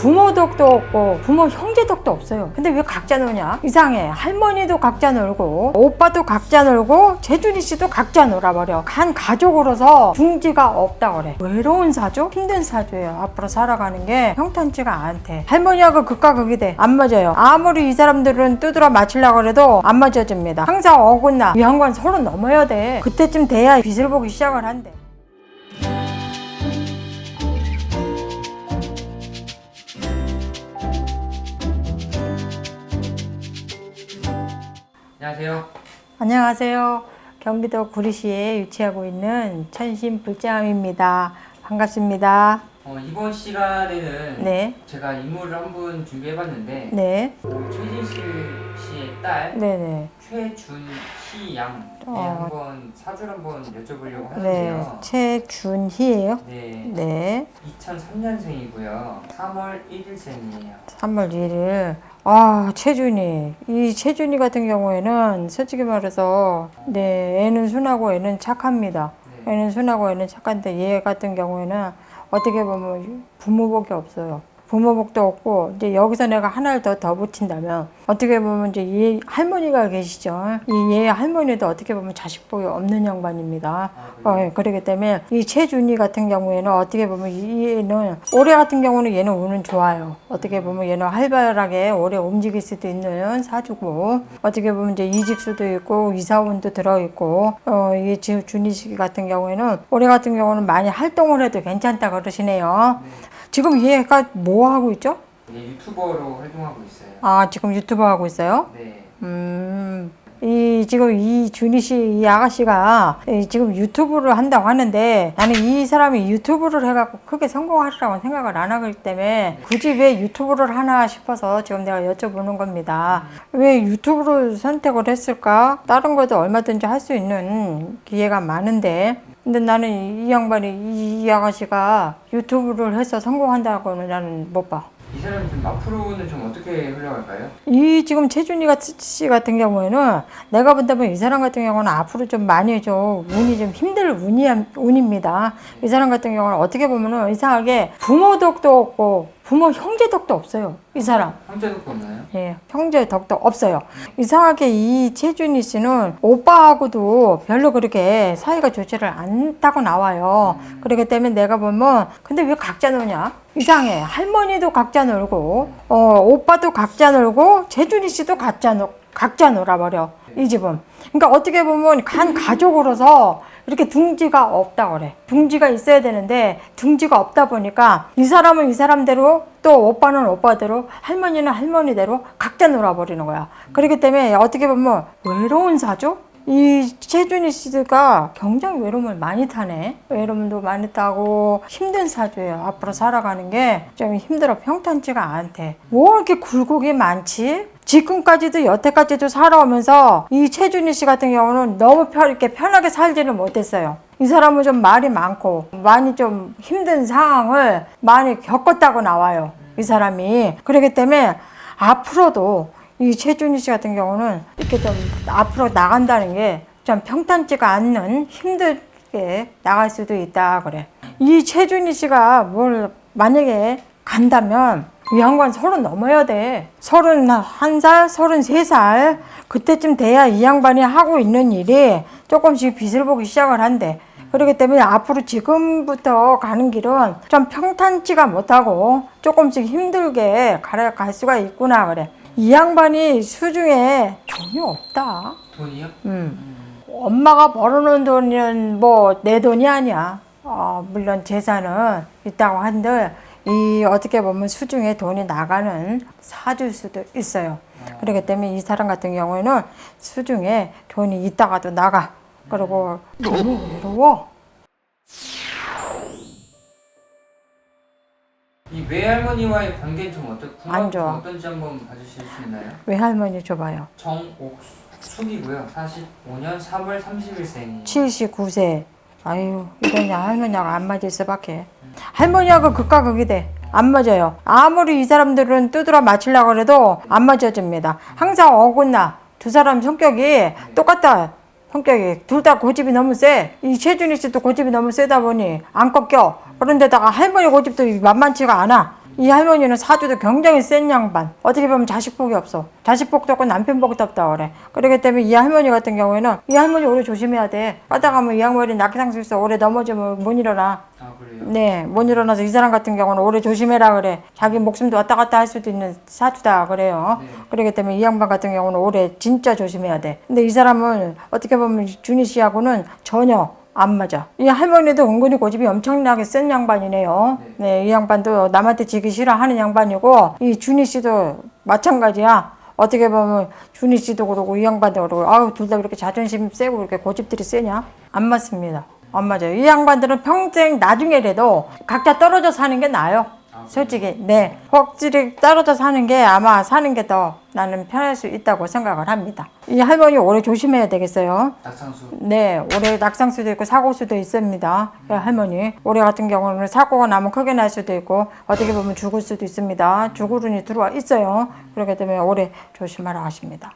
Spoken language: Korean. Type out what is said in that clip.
부모 덕도 없고 부모 형제 덕도 없어요. 근데 왜 각자 놀냐? 이상해. 할머니도 각자 놀고 오빠도 각자 놀고 재준이 씨도 각자 놀아버려. 한 가족으로서 둥지가 없다 그래. 외로운 사주? 힘든 사주예요. 앞으로 살아가는 게 평탄치가 않대. 할머니하고 극과 극이 돼. 안 맞아요. 아무리 이 사람들은 두드려 맞추려고 해도 안 맞아줍니다. 항상 어긋나. 이 양반 30 넘어야 돼. 그때쯤 돼야 빛을 보기 시작을 한대. 안녕하세요. 안녕하세요. 경기도 구리시에 위치하고 있는 천신불장함입니다. 반갑습니다. 이번 시간에는 네. 제가 인물을 한 분 준비해봤는데 네. 최진실 씨의 딸 네네. 최준희 양에 한번 사주를 한번 여쭤보려고 네. 하는데요. 최준희예요. 네. 네. 2003년생이고요. 3월 1일생이에요. 3월 1일. 아, 최준희. 이 최준희 같은 경우에는 솔직히 말해서 네, 애는 순하고 애는 착합니다. 네. 애는 순하고 애는 착한데 얘 같은 경우에는 어떻게 보면 부모복이 없어요. 부모복도 없고 이제 여기서 내가 하나를 더 붙인다면 어떻게 보면 이제 얘 할머니가 계시죠. 얘 할머니도 어떻게 보면 자식복이 없는 양반입니다. 그렇기 때문에 이 최준희 같은 경우에는 어떻게 보면 얘는 올해 같은 경우는 얘는 운은 좋아요. 어떻게 보면 얘는 활발하게 오래 움직일 수도 있는 사주고 어떻게 보면 이제 이직수도 있고 이사운도 들어있고 이 준희 씨 같은 경우에는 올해 같은 경우는 많이 활동을 해도 괜찮다 그러시네요. 네. 지금 얘가 뭐 하고 있죠? 네, 유튜버로 활동하고 있어요. 아, 지금 유튜버 하고 있어요? 네. 지금 이 준희 씨, 이 아가씨가 지금 유튜브를 한다고 하는데 나는 이 사람이 유튜브를 해갖고 크게 성공하리라고 생각을 안 하기 때문에 굳이 왜 유튜브를 하나 싶어서 지금 내가 여쭤보는 겁니다. 왜 유튜브를 선택을 했을까? 다른 것도 얼마든지 할 수 있는 기회가 많은데 근데 나는 이 양반이 이 아가씨가 유튜브를 해서 성공한다고는 나는 못 봐. 이 사람이 좀 앞으로는 좀 어떻게 흘러갈까요? 이 지금 최준희 씨 같은 경우에는 내가 본다면 이 사람 같은 경우는 앞으로 좀 많이 좀 운이 좀 힘들 운입니다. 이 사람 같은 경우는 어떻게 보면은 이상하게 부모 덕도 없고 부모 형제 덕도 없어요. 이 사람. 형제도 없나요? 예, 형제 덕도 없어요. 이상하게 이 최준희 씨는 오빠하고도 별로 그렇게 사이가 좋지를 않다고 나와요. 그렇기 때문에 내가 보면 근데 왜 각자 노냐? 이상해. 할머니도 각자 놀고 오빠도 각자 놀고 최준희 씨도 각자 놀아버려. 이 집은. 그러니까 어떻게 보면 한 가족으로서 이렇게 둥지가 없다 그래. 둥지가 있어야 되는데 둥지가 없다 보니까 이 사람은 이 사람대로 또 오빠는 오빠대로 할머니는 할머니대로 각자 놀아버리는 거야. 그렇기 때문에 어떻게 보면 외로운 사주? 이 최준희 씨가 굉장히 외로움을 많이 타네. 외로움도 많이 타고 힘든 사주예요. 앞으로 살아가는 게 좀 힘들어. 평탄치가 않대. 뭐 이렇게 굴곡이 많지? 지금까지도 여태까지도 살아오면서 이 최준희 씨 같은 경우는 너무 이렇게 편하게 살지는 못했어요. 이 사람은 좀 말이 많고 많이 좀 힘든 상황을 많이 겪었다고 나와요. 이 사람이. 그렇기 때문에 앞으로도 이 최준희 씨 같은 경우는 이렇게 좀 앞으로 나간다는 게 좀 평탄치가 않는 힘들게 나갈 수도 있다 그래. 이 최준희 씨가 뭘 만약에 간다면 이 양반 30 넘어야 돼. 31살, 33살 그때쯤 돼야 이 양반이 하고 있는 일이 조금씩 빛을 보기 시작을 한대. 그렇기 때문에 앞으로 지금부터 가는 길은 좀 평탄치가 못하고 조금씩 힘들게 갈 수가 있구나 그래. 이 양반이 수중에 돈이 없다. 돈이요? 엄마가 벌어놓은 돈은 뭐 내 돈이 아니야. 물론 재산은 있다고 한들 이 어떻게 보면 수중에 돈이 나가는 사주일 수도 있어요. 그렇기 때문에 이 사람 같은 경우에는 수중에 돈이 있다가도 나가. 그리고 너무 외로워. 이 외할머니와의 관계는 좀 안 좋아. 어떤지 한번 봐주실 수 있나요? 외할머니 줘봐요. 정옥숙이고요. 45년 3월 30일생이에요. 79세. 아유, 이건 할머니하고 안 맞을 수밖에. 할머니하고 극과 극이 돼. 안 맞아요. 아무리 이 사람들은 두드려 맞추려고 해도 안 맞아줍니다. 항상 어긋나. 두 사람 성격이 똑같다. 성격이 둘 다 고집이 너무 세. 이 최준희 씨도 고집이 너무 세다 보니 안 꺾여. 그런데다가 할머니 고집도 만만치가 않아. 이 할머니는 사주도 굉장히 센 양반. 어떻게 보면 자식복이 없어. 자식복도 없고 남편복도 없다 그래. 그렇기 때문에 이 할머니 같은 경우에는 이 할머니 오래 조심해야 돼. 가다 가면 이 양머리 낙상수 있어. 오래 넘어지면 못 일어나. 아 그래요? 네, 못 일어나서 이 사람 같은 경우는 오래 조심해라 그래. 자기 목숨도 왔다 갔다 할 수도 있는 사주다 그래요. 네. 그렇기 때문에 이 양반 같은 경우는 오래 진짜 조심해야 돼. 근데 이 사람은 어떻게 보면 준희 씨하고는 전혀 안 맞아. 이 할머니도 은근히 고집이 엄청나게 센 양반이네요. 네, 이 양반도 남한테 지기 싫어하는 양반이고 이 준희 씨도 마찬가지야. 어떻게 보면 준희 씨도 그러고 이 양반도 그러고 아우 둘 다 그렇게 자존심 세고 그렇게 고집들이 세냐? 안 맞습니다. 안 맞아요. 이 양반들은 평생 나중에라도 각자 떨어져 사는 게 나아요. 솔직히 네 확실히 떨어져 사는 게 아마 사는 게 더 나는 편할 수 있다고 생각을 합니다. 이 할머니 오래 조심해야 되겠어요. 낙상수. 네, 올해 낙상수도 있고 사고수도 있습니다. 할머니 올해 같은 경우는 사고가 나면 크게 날 수도 있고 어떻게 보면 죽을 수도 있습니다. 죽을 운이 들어와 있어요. 그렇기 때문에 올해 조심하라 하십니다.